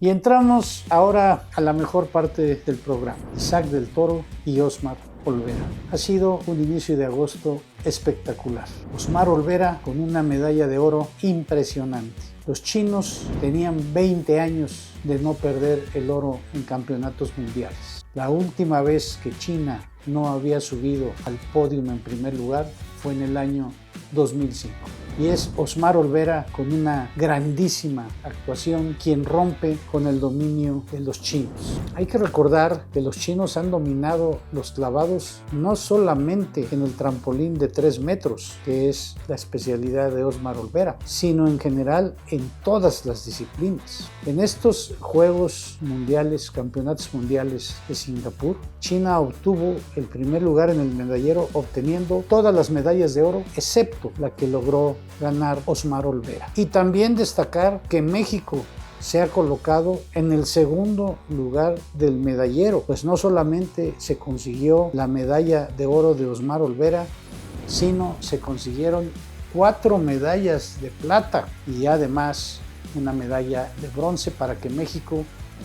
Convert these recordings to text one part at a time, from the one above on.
Y entramos ahora a la mejor parte del programa. Isaac del Toro y Osmar Olvera. Ha sido un inicio de agosto espectacular. Osmar Olvera con una medalla de oro impresionante. Los chinos tenían 20 años de no perder el oro en campeonatos mundiales. La última vez que China no había subido al podio en primer lugar fue en el año 2005. Y es Osmar Olvera con una grandísima actuación quien rompe con el dominio de los chinos. Hay que recordar que los chinos han dominado los clavados no solamente en el trampolín de 3 metros, que es la especialidad de Osmar Olvera, sino en general en todas las disciplinas. En estos Juegos Mundiales, Campeonatos Mundiales de Singapur, China obtuvo el primer lugar en el medallero, obteniendo todas las medallas de oro, excepto la que logró ganar Osmar Olvera. Y también destacar que México se ha colocado en el segundo lugar del medallero, pues no solamente se consiguió la medalla de oro de Osmar Olvera, sino se consiguieron 4 medallas de plata y además una medalla de bronce para que México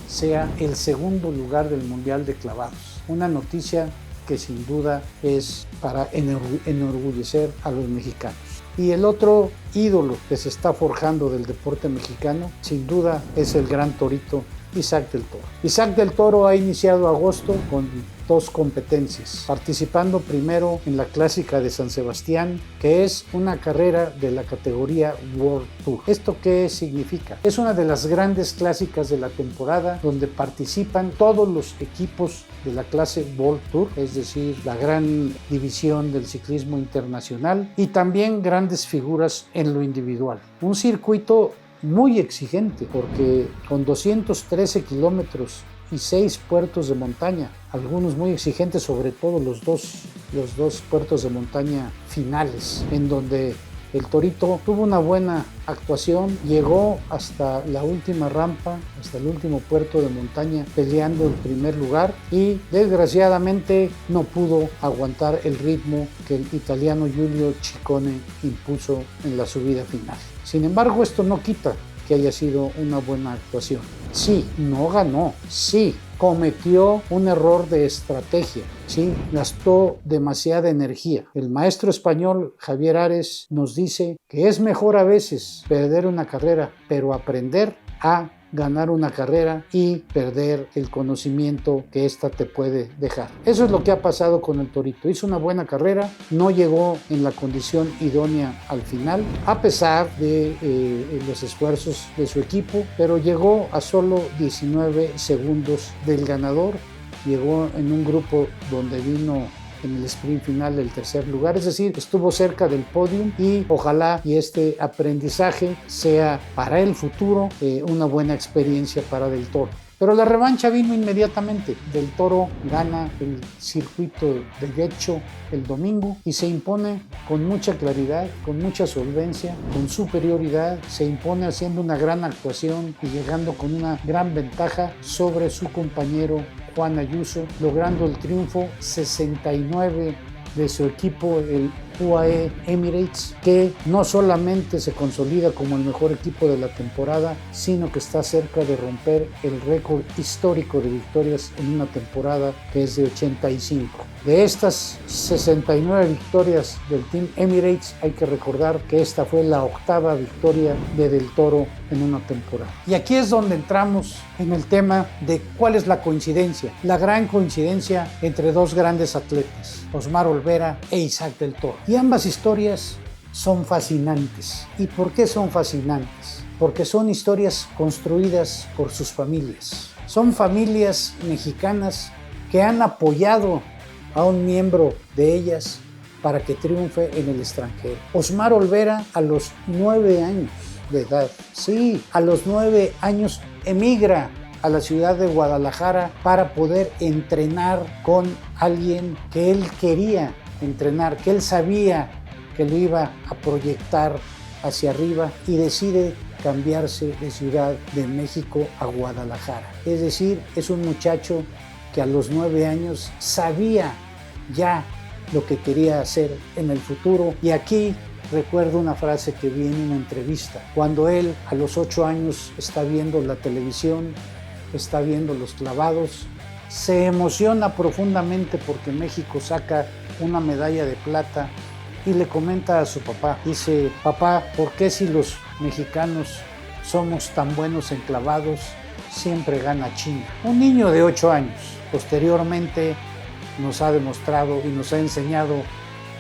sea el segundo lugar del Mundial de Clavados. Una noticia que sin duda es para enorgullecer a los mexicanos. Y el otro ídolo que se está forjando del deporte mexicano, sin duda, es el gran torito Isaac del Toro. Isaac del Toro ha iniciado agosto con 2 competencias, participando primero en la Clásica de San Sebastián, que es una carrera de la categoría World Tour. ¿Esto qué significa? Es una de las grandes clásicas de la temporada donde participan todos los equipos de la clase World Tour, es decir, la gran división del ciclismo internacional, y también grandes figuras en lo individual. Un circuito muy exigente porque con 213 kilómetros y 6 puertos de montaña, algunos muy exigentes, sobre todo los dos puertos de montaña finales, en donde el torito tuvo una buena actuación, llegó hasta la última rampa, hasta el último puerto de montaña peleando el primer lugar y desgraciadamente no pudo aguantar el ritmo que el italiano Giulio Ciccone impuso en la subida final. Sin embargo, esto no quita que haya sido una buena actuación. Sí, no ganó, sí, cometió un error de estrategia, sí, gastó demasiada energía. El maestro español Javier Ares nos dice que es mejor a veces perder una carrera, pero aprender a ganar una carrera y perder el conocimiento que ésta te puede dejar. Eso es lo que ha pasado con el torito. Hizo una buena carrera, no llegó en la condición idónea al final, a pesar de los esfuerzos de su equipo, pero llegó a solo 19 segundos del ganador. Llegó en un grupo donde vino en el sprint final del tercer lugar, es decir, estuvo cerca del podio y ojalá y este aprendizaje sea para el futuro una buena experiencia para Del Toro. Pero la revancha vino inmediatamente. Del Toro gana el circuito de Getxo el domingo y se impone con mucha claridad, con mucha solvencia, con superioridad. Se impone haciendo una gran actuación y llegando con una gran ventaja sobre su compañero Juan Ayuso, logrando el triunfo 69 de su equipo, el UAE Emirates, que no solamente se consolida como el mejor equipo de la temporada, sino que está cerca de romper el récord histórico de victorias en una temporada, que es de 85. De estas 69 victorias del Team Emirates, hay que recordar que esta fue la 8ª victoria de Del Toro en una temporada. Y aquí es donde entramos en el tema de cuál es la coincidencia, la gran coincidencia entre 2 grandes atletas, Osmar Olvera e Isaac del Toro. Y ambas historias son fascinantes. ¿Y por qué son fascinantes? Porque son historias construidas por sus familias. Son familias mexicanas que han apoyado a un miembro de ellas para que triunfe en el extranjero. Osmar Olvera a los 9 años de edad, sí, a los 9 años emigra a la ciudad de Guadalajara para poder entrenar con alguien que él quería entrenar, que él sabía que lo iba a proyectar hacia arriba, y decide cambiarse de Ciudad de México a Guadalajara. Es decir, es un muchacho que a los 9 años sabía ya lo que quería hacer en el futuro, y aquí recuerdo una frase que vi en una entrevista, cuando él a los 8 años está viendo la televisión, está viendo los clavados, se emociona profundamente porque México saca una medalla de plata y le comenta a su papá, dice, papá, ¿por qué si los mexicanos somos tan buenos en clavados, siempre gana China? Un niño de 8 años, posteriormente nos ha demostrado y nos ha enseñado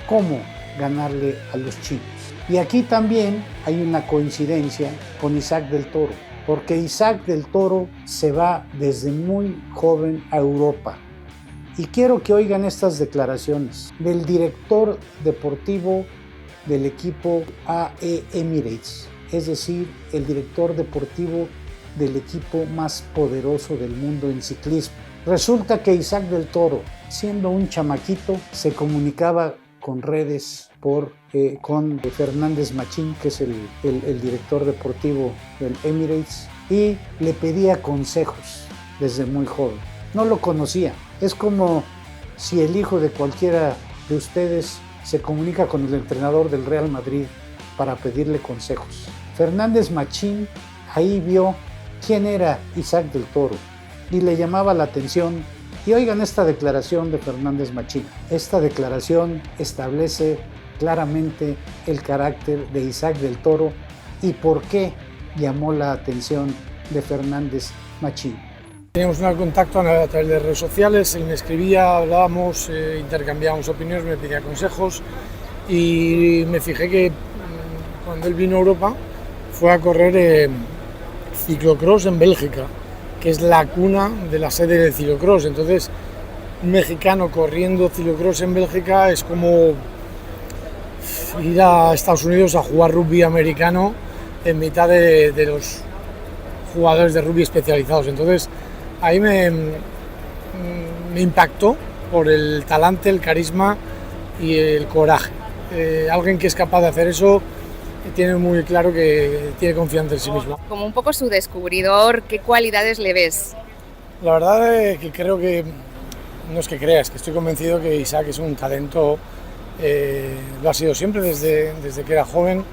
cómo ganarle a los chinos. Y aquí también hay una coincidencia con Isaac del Toro, porque Isaac del Toro se va desde muy joven a Europa. Y quiero que oigan estas declaraciones del director deportivo del equipo AE Emirates, es decir, el director deportivo del equipo más poderoso del mundo en ciclismo. Resulta que Isaac del Toro, siendo un chamaquito, se comunicaba con redes con Fernández Machín, que es el director deportivo del Emirates, y le pedía consejos desde muy joven. No lo conocía. Es como si el hijo de cualquiera de ustedes se comunica con el entrenador del Real Madrid para pedirle consejos. Fernández Machín ahí vio quién era Isaac del Toro y le llamaba la atención. Y oigan esta declaración de Fernández Machín. Esta declaración establece claramente el carácter de Isaac del Toro y por qué llamó la atención de Fernández Machín. Teníamos un contacto a través de redes sociales, él me escribía, hablábamos, intercambiábamos opiniones, me pedía consejos y me fijé que cuando él vino a Europa fue a correr ciclocross en Bélgica, que es la cuna de la sede del ciclocross. Entonces, un mexicano corriendo ciclocross en Bélgica es como ir a Estados Unidos a jugar rugby americano en mitad de los jugadores de rugby especializados. Entonces, ahí me impactó por el talante, el carisma y el coraje. Alguien que es capaz de hacer eso tiene muy claro que tiene confianza en sí mismo. Como un poco su descubridor, ¿qué cualidades le ves? La verdad es que creo que, no es que creas, que estoy convencido que Isaac es un talento, lo ha sido siempre desde que era joven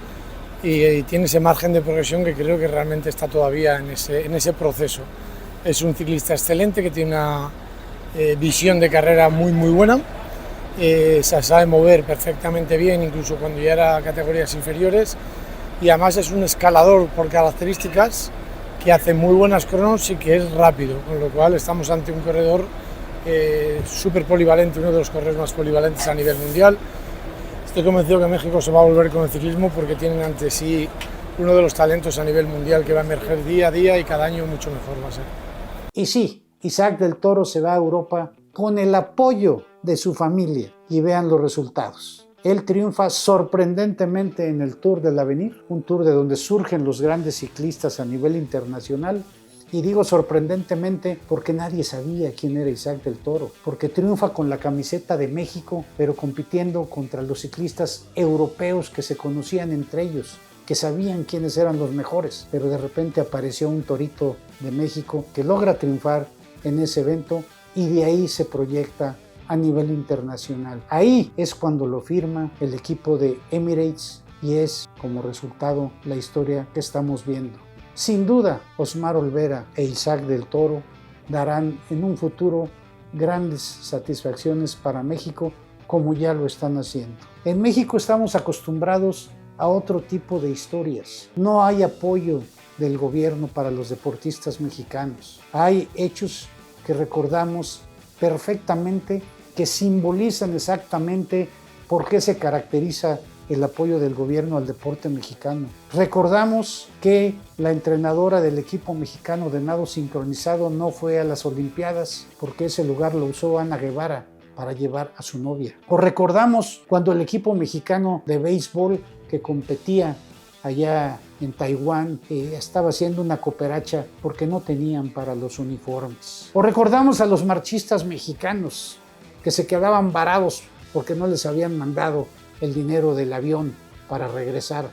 y tiene ese margen de progresión que creo que realmente está todavía en ese proceso. Es un ciclista excelente que tiene una visión de carrera muy buena. Se sabe mover perfectamente bien, incluso cuando ya era categorías inferiores, y además es un escalador por características que hace muy buenas cronos y que es rápido, con lo cual estamos ante un corredor súper polivalente, uno de los corredores más polivalentes a nivel mundial. Estoy convencido que México se va a volver con el ciclismo porque tienen ante sí uno de los talentos a nivel mundial que va a emerger día a día y cada año mucho mejor va a ser. Y sí, Isaac del Toro se va a Europa con el apoyo de su familia y vean los resultados. Él triunfa sorprendentemente en el Tour del Avenir, un tour de donde surgen los grandes ciclistas a nivel internacional. Y digo sorprendentemente porque nadie sabía quién era Isaac del Toro, porque triunfa con la camiseta de México, pero compitiendo contra los ciclistas europeos que se conocían entre ellos, que sabían quiénes eran los mejores, pero de repente apareció un torito de México que logra triunfar en ese evento y de ahí se proyecta a nivel internacional. Ahí es cuando lo firma el equipo de Emirates y es como resultado la historia que estamos viendo. Sin duda, Osmar Olvera e Isaac del Toro darán en un futuro grandes satisfacciones para México, como ya lo están haciendo. En México estamos acostumbrados a otro tipo de historias. No hay apoyo del gobierno para los deportistas mexicanos. Hay hechos que recordamos perfectamente, que simbolizan exactamente por qué se caracteriza el apoyo del gobierno al deporte mexicano. Recordamos que la entrenadora del equipo mexicano de nado sincronizado no fue a las Olimpiadas porque ese lugar lo usó Ana Guevara para llevar a su novia. O recordamos cuando el equipo mexicano de béisbol que competía allá en Taiwán estaba haciendo una cooperacha porque no tenían para los uniformes. O recordamos a los marchistas mexicanos que se quedaban varados porque no les habían mandado el dinero del avión para regresar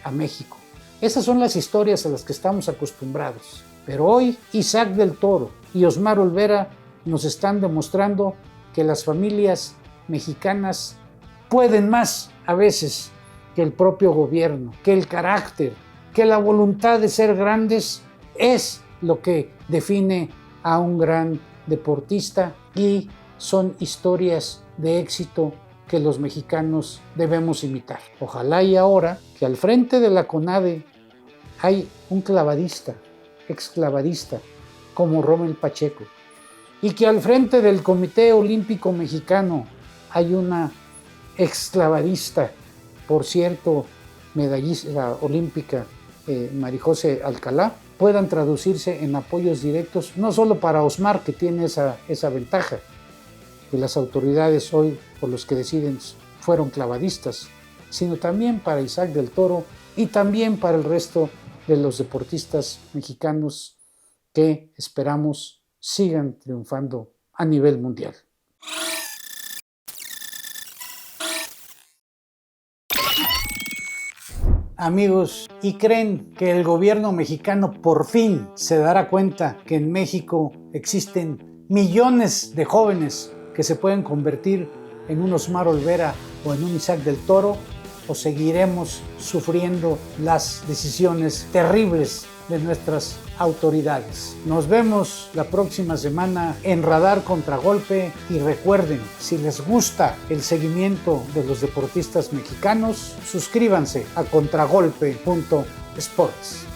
a México. Esas son las historias a las que estamos acostumbrados. Pero hoy Isaac del Toro y Osmar Olvera nos están demostrando que las familias mexicanas pueden más a veces que el propio gobierno, que el carácter, que la voluntad de ser grandes es lo que define a un gran deportista y son historias de éxito que los mexicanos debemos imitar. Ojalá y ahora que al frente de la CONADE hay un clavadista, exclavadista, como Rommel Pacheco, y que al frente del Comité Olímpico Mexicano hay una exclavadista, por cierto, medallista olímpica, Marijose Alcalá, puedan traducirse en apoyos directos, no solo para Osmar, que tiene esa ventaja, que las autoridades hoy, por los que deciden, fueron clavadistas, sino también para Isaac del Toro y también para el resto de los deportistas mexicanos que esperamos sigan triunfando a nivel mundial. Amigos, ¿y creen que el gobierno mexicano por fin se dará cuenta que en México existen millones de jóvenes que se pueden convertir en un Osmar Olvera o en un Isaac del Toro? ¿O seguiremos sufriendo las decisiones terribles de nuestras autoridades? Nos vemos la próxima semana en Radar Contragolpe y recuerden, si les gusta el seguimiento de los deportistas mexicanos, suscríbanse a contragolpe.sports.